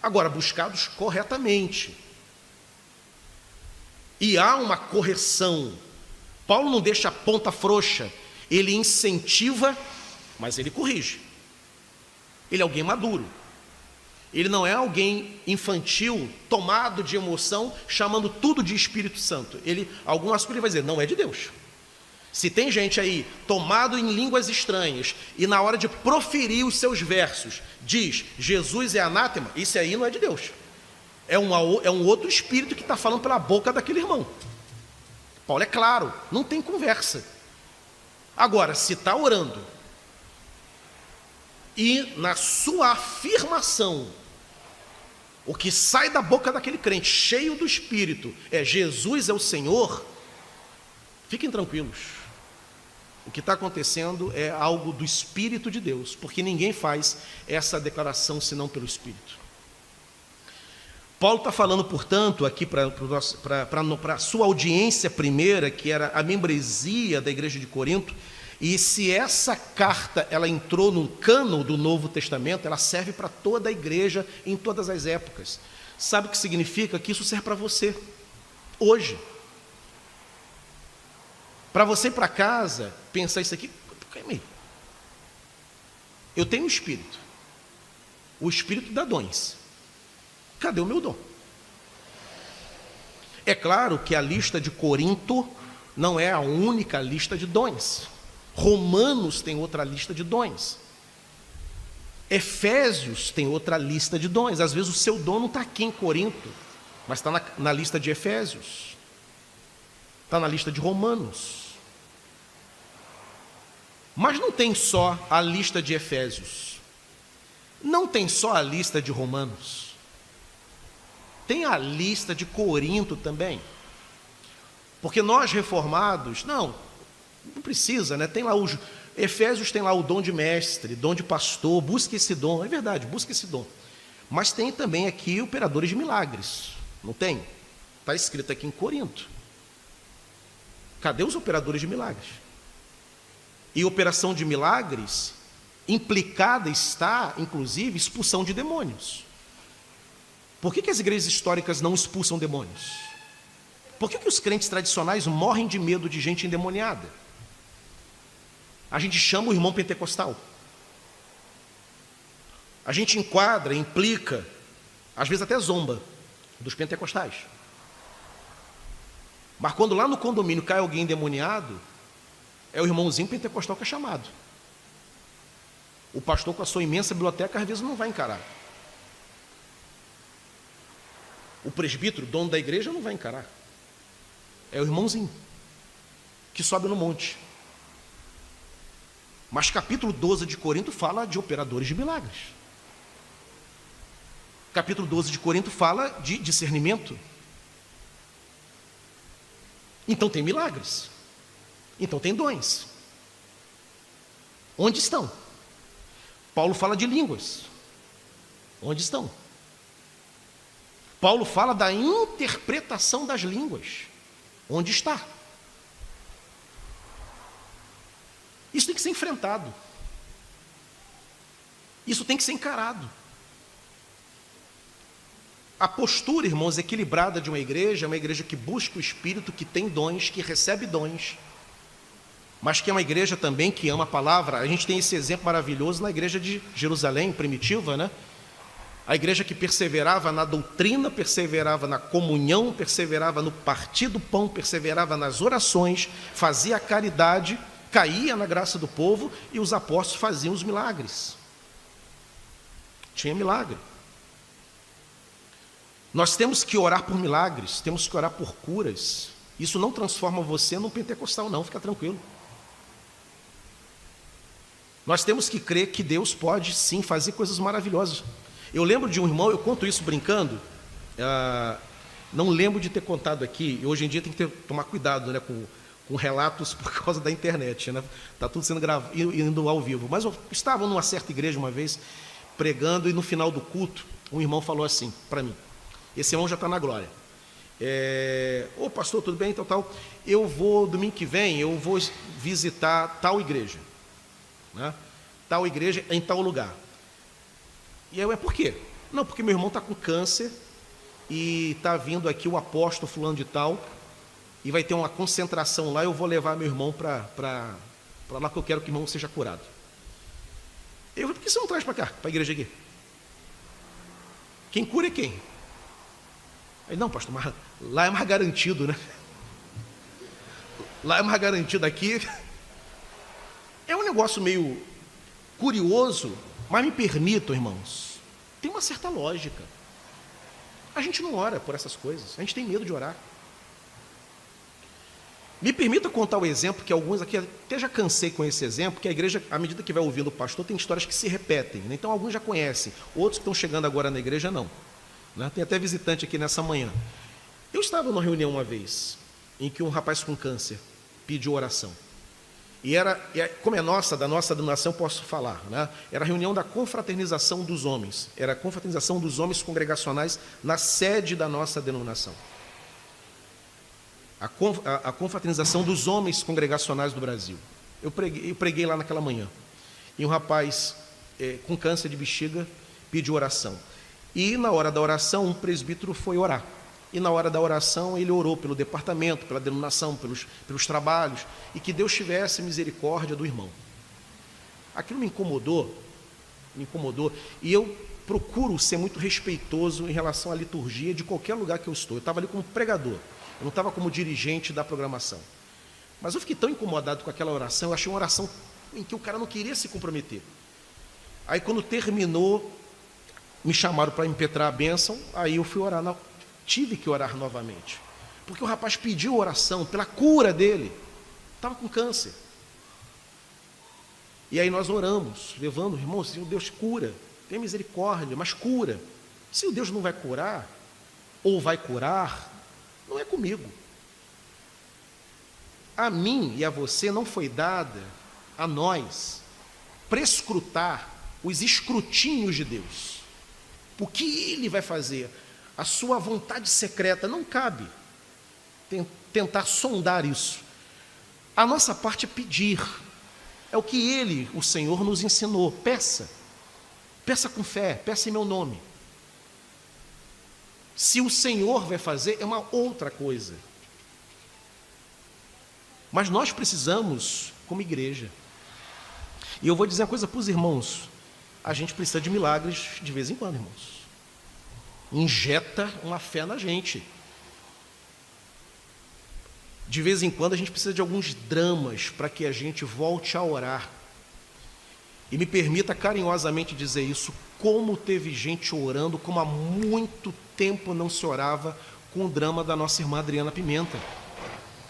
Agora, buscados corretamente. E há uma correção. Paulo não deixa a ponta frouxa, ele incentiva, mas ele corrige. Ele é alguém maduro. Ele não é alguém infantil, tomado de emoção, chamando tudo de Espírito Santo. Algum assunto ele vai dizer, não é de Deus. Se tem gente aí tomado em línguas estranhas e na hora de proferir os seus versos diz Jesus é anátema, isso aí não é de Deus. É um outro espírito que está falando pela boca daquele irmão. Paulo é claro, não tem conversa. Agora, se está orando e na sua afirmação o que sai da boca daquele crente cheio do Espírito é Jesus é o Senhor, fiquem tranquilos. O que está acontecendo é algo do Espírito de Deus, porque ninguém faz essa declaração senão pelo Espírito. Paulo está falando, portanto, aqui para a sua audiência primeira, que era a membresia da igreja de Corinto, e se essa carta ela entrou no cânon do Novo Testamento, ela serve para toda a igreja em todas as épocas. Sabe o que significa? Que isso serve para você, hoje. Para você ir para casa, pensar isso aqui, eu tenho um espírito, o espírito dá dons, cadê o meu dom? É claro que a lista de Corinto não é a única lista de dons, Romanos tem outra lista de dons, Efésios tem outra lista de dons, às vezes o seu dom não está aqui em Corinto, mas está na lista de Efésios, está na lista de Romanos. Mas não tem só a lista de Efésios, não tem só a lista de Romanos, tem a lista de Corinto também, porque nós reformados, não precisa, né? Tem lá Efésios tem lá o dom de mestre, dom de pastor, busque esse dom, é verdade, busque esse dom, mas tem também aqui operadores de milagres, não tem? Está escrito aqui em Corinto, cadê os operadores de milagres? E operação de milagres, implicada está, inclusive, expulsão de demônios. Por que as igrejas históricas não expulsam demônios? Por que os crentes tradicionais morrem de medo de gente endemoniada? A gente chama o irmão pentecostal. A gente enquadra, implica, às vezes até zomba, dos pentecostais. Mas quando lá no condomínio cai alguém endemoniado, é o irmãozinho pentecostal que é chamado. O pastor com a sua imensa biblioteca às vezes não vai encarar. O presbítero, dono da igreja, não vai encarar. É o irmãozinho que sobe no monte. Mas capítulo 12 de Corinto fala de operadores de milagres. Capítulo 12 de Corinto fala de discernimento. Então tem milagres. Então tem dons. Onde estão? Paulo fala de línguas. Onde estão? Paulo fala da interpretação das línguas. Onde está? Isso tem que ser enfrentado. Isso tem que ser encarado. A postura, irmãos, equilibrada de uma igreja é uma igreja que busca o Espírito, que tem dons, que recebe dons, mas que é uma igreja também que ama a palavra. A gente tem esse exemplo maravilhoso na igreja de Jerusalém, primitiva, né? A igreja que perseverava na doutrina, perseverava na comunhão, perseverava no partir do pão, perseverava nas orações, fazia a caridade, caía na graça do povo e os apóstolos faziam os milagres. Tinha milagre. Nós temos que orar por milagres, temos que orar por curas. Isso não transforma você num pentecostal, não, fica tranquilo. Nós temos que crer que Deus pode sim fazer coisas maravilhosas. Eu lembro de um irmão, eu conto isso brincando, Não lembro de ter contado aqui, e hoje em dia tem que tomar cuidado, né, com relatos por causa da internet, né? Está tudo sendo gravado, indo ao vivo. Mas eu estava numa certa igreja uma vez, pregando, e no final do culto, um irmão falou assim para mim, esse irmão já está na glória, ô pastor, tudo bem, tal, eu vou, domingo que vem, eu vou visitar tal igreja, né? Tal igreja em tal lugar. E eu, por quê? Não, porque meu irmão está com câncer, e está vindo aqui o apóstolo fulano de tal, e vai ter uma concentração lá, eu vou levar meu irmão para lá, que eu quero que o irmão seja curado. Eu falei, por que você não traz para cá, para a igreja aqui? Quem cura é quem? Aí, não, pastor, mas lá é mais garantido, né? Lá é mais garantido, aqui é um negócio meio curioso, mas me permitam, irmãos, tem uma certa lógica. A gente não ora por essas coisas, a gente tem medo de orar. Me permita contar o exemplo, que alguns aqui, até já cansei com esse exemplo, que a igreja, à medida que vai ouvindo o pastor, tem histórias que se repetem, né? Então alguns já conhecem, outros que estão chegando agora na igreja não, né? Tem até visitante aqui nessa manhã. Eu estava numa reunião uma vez, em que um rapaz com câncer pediu oração, e como é da nossa denominação, posso falar, né? Era a reunião da confraternização dos homens, era a confraternização dos homens congregacionais na sede da nossa denominação. A confraternização dos homens congregacionais do Brasil. Eu preguei lá naquela manhã. E um rapaz com câncer de bexiga pediu oração. E na hora da oração, um presbítero foi orar. E na hora da oração, ele orou pelo departamento, pela denominação, pelos trabalhos, e que Deus tivesse misericórdia do irmão. Aquilo me incomodou, e eu procuro ser muito respeitoso em relação à liturgia de qualquer lugar que eu estou. Eu estava ali como pregador. Eu não estava como dirigente da programação. Mas eu fiquei tão incomodado com aquela oração, eu achei uma oração em que o cara não queria se comprometer. Aí quando terminou, me chamaram para impetrar a bênção, aí eu fui orar, tive que orar novamente. Porque o rapaz pediu oração pela cura dele, estava com câncer. E aí nós oramos, levando, irmãos, Deus cura, tem misericórdia, mas cura. Se o Deus não vai curar, ou vai curar, não é comigo. A mim e a você não foi dada, a nós, prescrutar os escrutínios de Deus. O que Ele vai fazer? A sua vontade secreta não cabe tentar sondar isso. A nossa parte é pedir. É o que Ele, o Senhor, nos ensinou. Peça. Peça com fé, peça em meu nome. Se o Senhor vai fazer, é uma outra coisa. Mas nós precisamos, como igreja, e eu vou dizer uma coisa para os irmãos, a gente precisa de milagres de vez em quando, irmãos. Injeta uma fé na gente. De vez em quando a gente precisa de alguns dramas para que a gente volte a orar. E me permita carinhosamente dizer isso, como teve gente orando, como há muito tempo não se orava com o drama da nossa irmã Adriana Pimenta.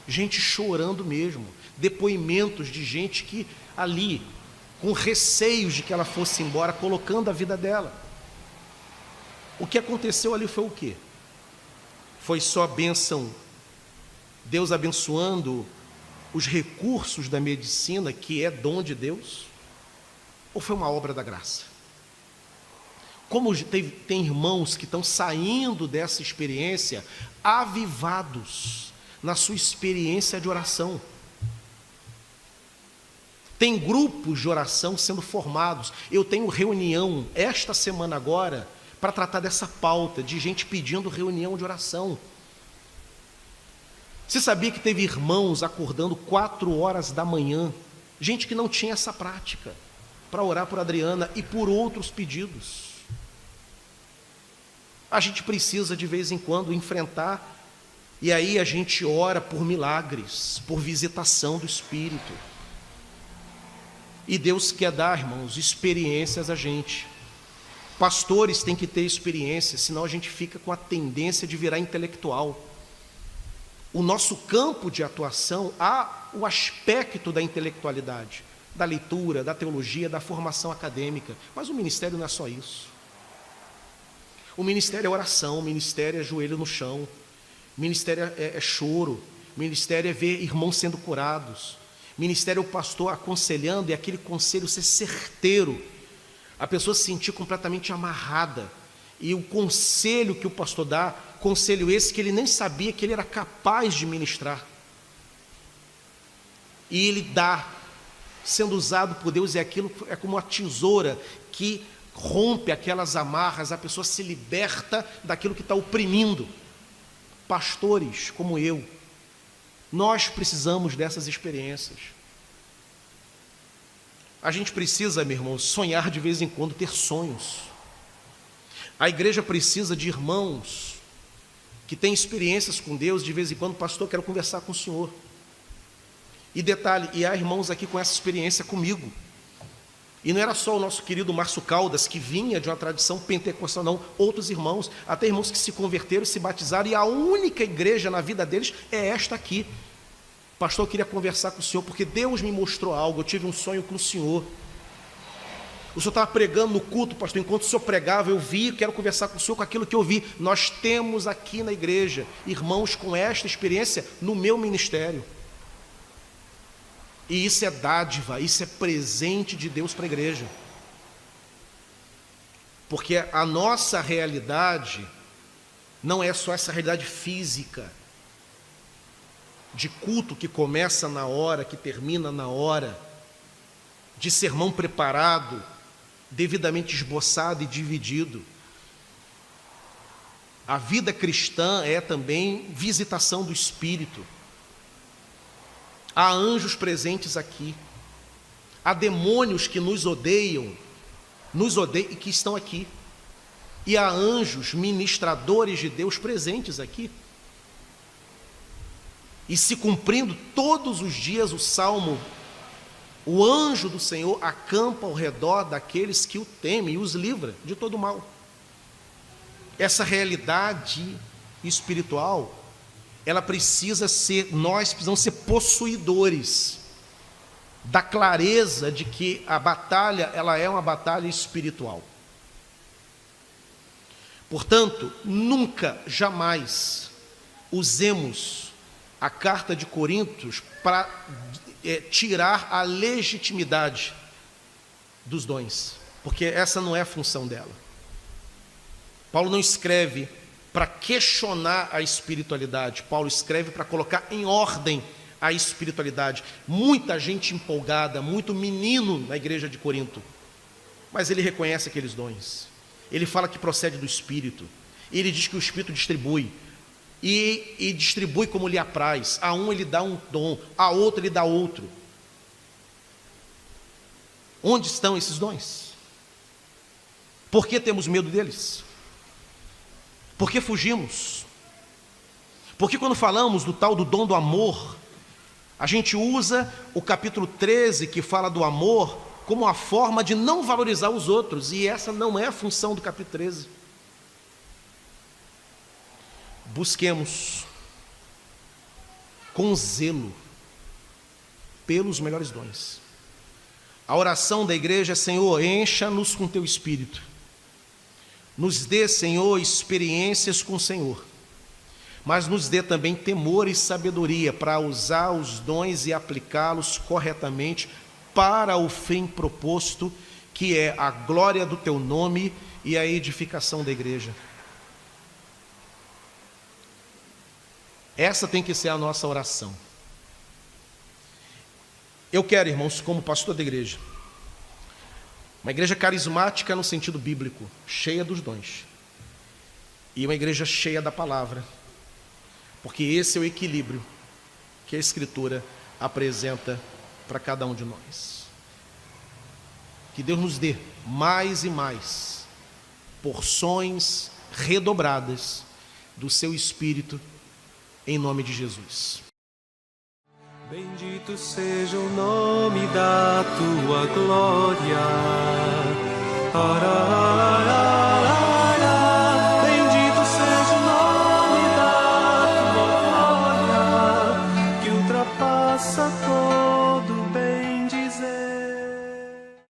Gente chorando mesmo, depoimentos de gente que ali, com receios de que ela fosse embora, colocando a vida dela. O que aconteceu ali foi o quê? Foi só bênção, Deus abençoando os recursos da medicina, que é dom de Deus? Ou foi uma obra da graça? Como tem irmãos que estão saindo dessa experiência avivados na sua experiência de oração. Tem grupos de oração sendo formados. Eu tenho reunião esta semana agora para tratar dessa pauta de gente pedindo reunião de oração. Você sabia que teve irmãos acordando 4 horas da manhã, gente que não tinha essa prática, para orar por Adriana e por outros pedidos. A gente precisa de vez em quando enfrentar, e aí a gente ora por milagres, por visitação do Espírito. E Deus quer dar, irmãos, experiências a gente. Pastores têm que ter experiência, senão a gente fica com a tendência de virar intelectual. O nosso campo de atuação há o aspecto da intelectualidade, da leitura, da teologia, da formação acadêmica, mas o ministério não é só isso. O ministério é oração, o ministério é joelho no chão, Ministério é choro. Ministério é ver irmãos sendo curados. Ministério é o pastor aconselhando e aquele conselho ser certeiro. A pessoa se sentir completamente amarrada. E o conselho que o pastor dá, conselho esse que ele nem sabia que ele era capaz de ministrar. E ele dá, sendo usado por Deus, e aquilo é como uma tesoura que rompe aquelas amarras, a pessoa se liberta daquilo que está oprimindo. Pastores como eu, nós precisamos dessas experiências. A gente precisa, meu irmão, sonhar de vez em quando, ter sonhos. A igreja precisa de irmãos que têm experiências com Deus. De vez em quando, pastor, quero conversar com o senhor. E detalhe, e há irmãos aqui com essa experiência comigo. E não era só o nosso querido Márcio Caldas, que vinha de uma tradição pentecostal, não. Outros irmãos, até irmãos que se converteram, se batizaram, e a única igreja na vida deles é esta aqui. Pastor, eu queria conversar com o senhor, porque Deus me mostrou algo, eu tive um sonho com o senhor. O senhor estava pregando no culto, pastor, enquanto o senhor pregava, eu vi, quero conversar com o senhor com aquilo que eu vi. Nós temos aqui na igreja irmãos com esta experiência no meu ministério. E isso é dádiva, isso é presente de Deus para a igreja. Porque a nossa realidade não é só essa realidade física, de culto que começa na hora, que termina na hora, de sermão preparado, devidamente esboçado e dividido. A vida cristã é também visitação do Espírito. Há anjos presentes aqui. Há demônios que nos odeiam e que estão aqui. E há anjos ministradores de Deus presentes aqui. E se cumprindo todos os dias o salmo, o anjo do Senhor acampa ao redor daqueles que o temem e os livra de todo mal. Essa realidade espiritual, ela precisa ser, nós precisamos ser possuidores da clareza de que a batalha, ela é uma batalha espiritual. Portanto, nunca, jamais usemos a carta de Coríntios para tirar a legitimidade dos dons, porque essa não é a função dela. Paulo não escreve para questionar a espiritualidade, Paulo escreve para colocar em ordem a espiritualidade. Muita gente empolgada, muito menino na igreja de Corinto, mas ele reconhece aqueles dons, ele fala que procede do Espírito, ele diz que o Espírito distribui, e distribui como lhe apraz. A um ele dá um dom, a outro ele dá outro. Onde estão esses dons? Por que temos medo deles? Por que fugimos? Porque quando falamos do tal do dom do amor, a gente usa o capítulo 13, que fala do amor, como uma forma de não valorizar os outros, e essa não é a função do capítulo 13. Busquemos com zelo pelos melhores dons. A oração da igreja é: Senhor, encha-nos com teu Espírito. Nos dê, Senhor, experiências com o Senhor, mas nos dê também temor e sabedoria para usar os dons e aplicá-los corretamente para o fim proposto, que é a glória do teu nome e a edificação da igreja. Essa tem que ser a nossa oração. Eu quero, irmãos, como pastor da igreja, uma igreja carismática no sentido bíblico, cheia dos dons, e uma igreja cheia da palavra, porque esse é o equilíbrio que a Escritura apresenta para cada um de nós. Que Deus nos dê mais e mais porções redobradas do seu Espírito, em nome de Jesus. Bendito seja o nome da tua glória.